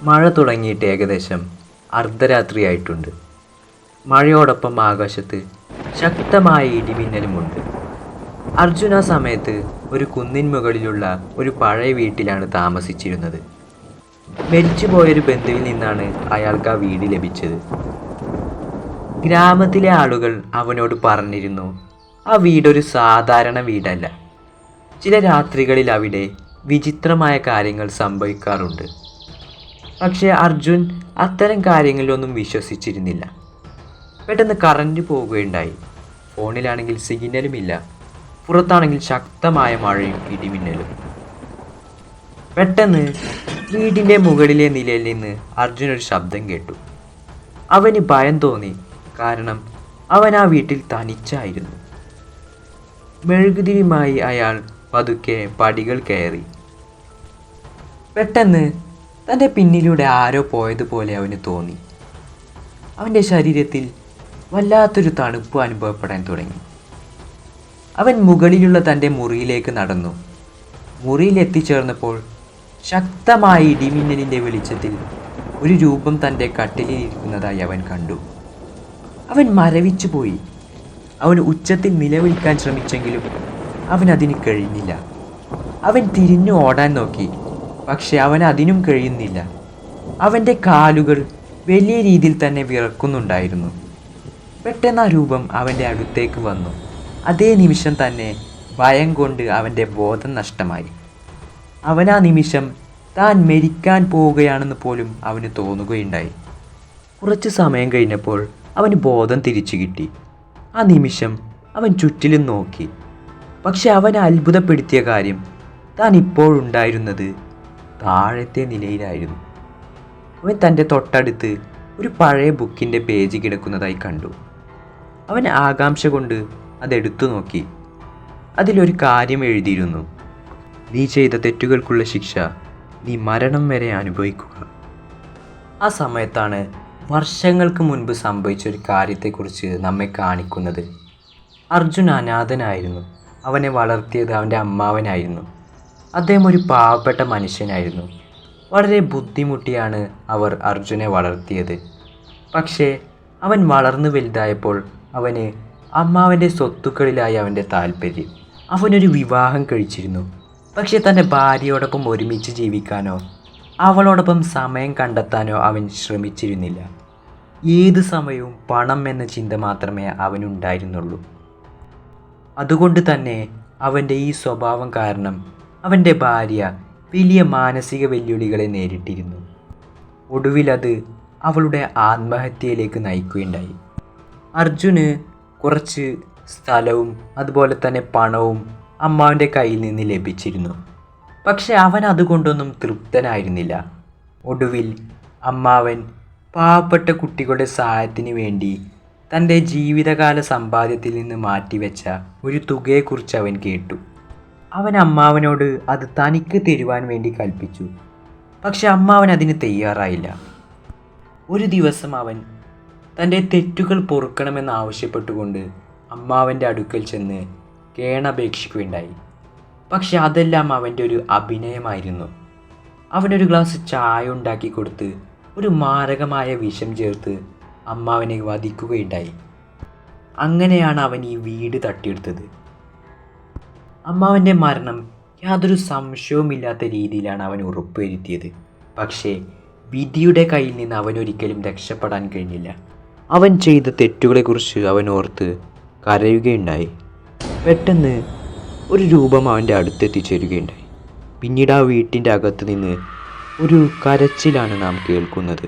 മഴ തുടങ്ങിയിട്ട് ഏകദേശം അർദ്ധരാത്രിയായിട്ടുണ്ട്. മഴയോടൊപ്പം ആകാശത്ത് ശക്തമായ ഇടിമിന്നലുമുണ്ട്. അർജുൻ ആ സമയത്ത് ഒരു കുന്നിൻ മുകളിലുള്ള ഒരു പഴയ വീട്ടിലാണ് താമസിച്ചിരുന്നത്. മരിച്ചുപോയൊരു ബന്ധുവിൽ നിന്നാണ് അയാൾക്ക് ആ വീട് ലഭിച്ചത്. ഗ്രാമത്തിലെ ആളുകൾ അവനോട് പറഞ്ഞിരുന്നു, ആ വീടൊരു സാധാരണ വീടല്ല. ചില രാത്രികളിൽ അവിടെ വിചിത്രമായ കാര്യങ്ങൾ സംഭവിക്കാറുണ്ട്. പക്ഷേ അർജുൻ അത്തരം കാര്യങ്ങളിലൊന്നും വിശ്വസിച്ചിരുന്നില്ല. പെട്ടെന്ന് കറണ്ട് പോവുകയുണ്ടായി. ഫോണിലാണെങ്കിൽ സിഗ്നലുമില്ല. പുറത്താണെങ്കിൽ ശക്തമായ മഴയും ഇടിമിന്നലും. പെട്ടെന്ന് വീടിൻ്റെ മുകളിലെ നിലയിൽ നിന്ന് അർജുൻ ഒരു ശബ്ദം കേട്ടു. അവന് ഭയം തോന്നി. കാരണം അവൻ ആ വീട്ടിൽ തനിച്ചായിരുന്നു. മെഴുകുതിരിയുമായി അയാൾ പതുക്കെ പടികൾ കയറി. പെട്ടെന്ന് തൻ്റെ പിന്നിലൂടെ ആരോ പോയതുപോലെ അവന് തോന്നി. അവൻ്റെ ശരീരത്തിൽ വല്ലാത്തൊരു തണുപ്പ് അനുഭവപ്പെടാൻ തുടങ്ങി. അവൻ മുകളിലുള്ള തൻ്റെ മുറിയിലേക്ക് നടന്നു. മുറിയിൽ എത്തിച്ചേർന്നപ്പോൾ ശക്തമായ ഇടിമിന്നലിൻ്റെ വെളിച്ചത്തിൽ ഒരു രൂപം തൻ്റെ കട്ടിലിൽ ഇരിക്കുന്നതായി അവൻ കണ്ടു. അവൻ മരവിച്ചു പോയി. അവൻ ഉച്ചത്തിൽ നിലവിളിക്കാൻ ശ്രമിച്ചെങ്കിലും അവനതിന് കഴിഞ്ഞില്ല. അവൻ തിരിഞ്ഞു ഓടാൻ നോക്കി, പക്ഷെ അവൻ അതിനും കഴിയുന്നില്ല. അവൻ്റെ കാലുകൾ വലിയ രീതിയിൽ തന്നെ വിറക്കുന്നുണ്ടായിരുന്നു. പെട്ടെന്ന് ആ രൂപം അവൻ്റെ അടുത്തേക്ക് വന്നു. അതേ നിമിഷം തന്നെ ഭയം കൊണ്ട് അവൻ്റെ ബോധം നഷ്ടമായി. അവൻ ആ നിമിഷം താൻ മരിക്കാൻ പോവുകയാണെന്ന് പോലും അവന് തോന്നുകയുണ്ടായി. കുറച്ച് സമയം കഴിഞ്ഞപ്പോൾ അവന് ബോധം തിരിച്ചു കിട്ടി. ആ നിമിഷം അവൻ ചുറ്റിലും നോക്കി. പക്ഷെ അവനെ അത്ഭുതപ്പെടുത്തിയ കാര്യം താൻ ഇപ്പോഴുണ്ടായിരുന്നത് താഴത്തെ നിലയിലായിരുന്നു. അവൻ തൻ്റെ തൊട്ടടുത്ത് ഒരു പഴയ ബുക്കിൻ്റെ പേജ് കിടക്കുന്നതായി കണ്ടു. അവൻ ആകാംക്ഷ കൊണ്ട് അതെടുത്തു നോക്കി. അതിലൊരു കാര്യം എഴുതിയിരുന്നു: നീ ചെയ്ത തെറ്റുകൾക്കുള്ള ശിക്ഷ നീ മരണം വരെ അനുഭവിക്കുക. ആ സമയത്താണ് വർഷങ്ങൾക്ക് മുൻപ് സംഭവിച്ചൊരു കാര്യത്തെക്കുറിച്ച് നമ്മെ കാണിക്കുന്നത്. അർജുൻ അനാഥനായിരുന്നു. അവനെ വളർത്തിയത് അവൻ്റെ അമ്മാവനായിരുന്നു. അദ്ദേഹം ഒരു പാവപ്പെട്ട മനുഷ്യനായിരുന്നു. വളരെ ബുദ്ധിമുട്ടിയാണ് അവർ അർജുനെ വളർത്തിയത്. പക്ഷേ അവൻ വളർന്നു വലുതായപ്പോൾ അവന് അമ്മാവൻ്റെ സ്വത്തുക്കളിലായി അവൻ്റെ താല്പര്യം. അവനൊരു വിവാഹം കഴിച്ചിരുന്നു. പക്ഷേ തൻ്റെ ഭാര്യയോടൊപ്പം ഒരുമിച്ച് ജീവിക്കാനോ അവളോടൊപ്പം സമയം കണ്ടെത്താനോ അവൻ ശ്രമിച്ചിരുന്നില്ല. ഏത് സമയവും പണം എന്ന ചിന്ത മാത്രമേ അവനുണ്ടായിരുന്നുള്ളൂ. അതുകൊണ്ട് തന്നെ അവൻ്റെ ഈ സ്വഭാവം കാരണം അവൻ്റെ ഭാര്യ വലിയ മാനസിക വെല്ലുവിളികളെ നേരിട്ടിരുന്നു. ഒടുവിൽ അത് അവളുടെ ആത്മഹത്യയിലേക്ക് നയിക്കുകയുണ്ടായി. അർജുന് കുറച്ച് സ്ഥലവും അതുപോലെ തന്നെ പണവും അമ്മാവൻ്റെ കയ്യിൽ നിന്ന് ലഭിച്ചിരുന്നു. പക്ഷെ അവൻ അതുകൊണ്ടൊന്നും തൃപ്തനായിരുന്നില്ല. ഒടുവിൽ അമ്മാവൻ പാവപ്പെട്ട കുട്ടികളുടെ സഹായത്തിന് വേണ്ടി തൻ്റെ ജീവിതകാല സമ്പാദ്യത്തിൽ നിന്ന് മാറ്റിവെച്ച ഒരു തുകയെക്കുറിച്ച് അവൻ കേട്ടു. അവൻ അമ്മാവനോട് അത് തനിക്ക് തരുവാൻ വേണ്ടി കൽപ്പിച്ചു. പക്ഷെ അമ്മാവൻ അതിന് തയ്യാറായില്ല. ഒരു ദിവസം അവൻ തൻ്റെ തെറ്റുകൾ പൊറുക്കണമെന്ന് ആവശ്യപ്പെട്ടുകൊണ്ട് അമ്മാവൻ്റെ അടുക്കൽ ചെന്ന് കേണപേക്ഷിക്കുകയുണ്ടായി. പക്ഷെ അതെല്ലാം അവൻ്റെ ഒരു അഭിനയമായിരുന്നു. അവനൊരു ഗ്ലാസ് ചായ ഉണ്ടാക്കി കൊടുത്ത് ഒരു മാരകമായ വിഷം ചേർത്ത് അമ്മാവനെ വധിക്കുകയുണ്ടായി. അങ്ങനെയാണ് അവൻ ഈ വീട് തട്ടിയെടുത്തത്. അമ്മാവൻ്റെ മരണം യാതൊരു സംശയവുമില്ലാത്ത രീതിയിലാണ് അവൻ ഉറപ്പുവരുത്തിയത്. പക്ഷേ വിധിയുടെ കയ്യിൽ നിന്ന് അവനൊരിക്കലും രക്ഷപ്പെടാൻ കഴിഞ്ഞില്ല. അവൻ ചെയ്ത തെറ്റുകളെക്കുറിച്ച് അവൻ ഓർത്ത് കരയുകയുണ്ടായി. പെട്ടെന്ന് ഒരു രൂപം അവൻ്റെ അടുത്തെത്തിച്ചേരുകയുണ്ടായി. പിന്നീട് ആ വീട്ടിൻ്റെ അകത്ത് നിന്ന് ഒരു കരച്ചിലാണ് നാം കേൾക്കുന്നത്.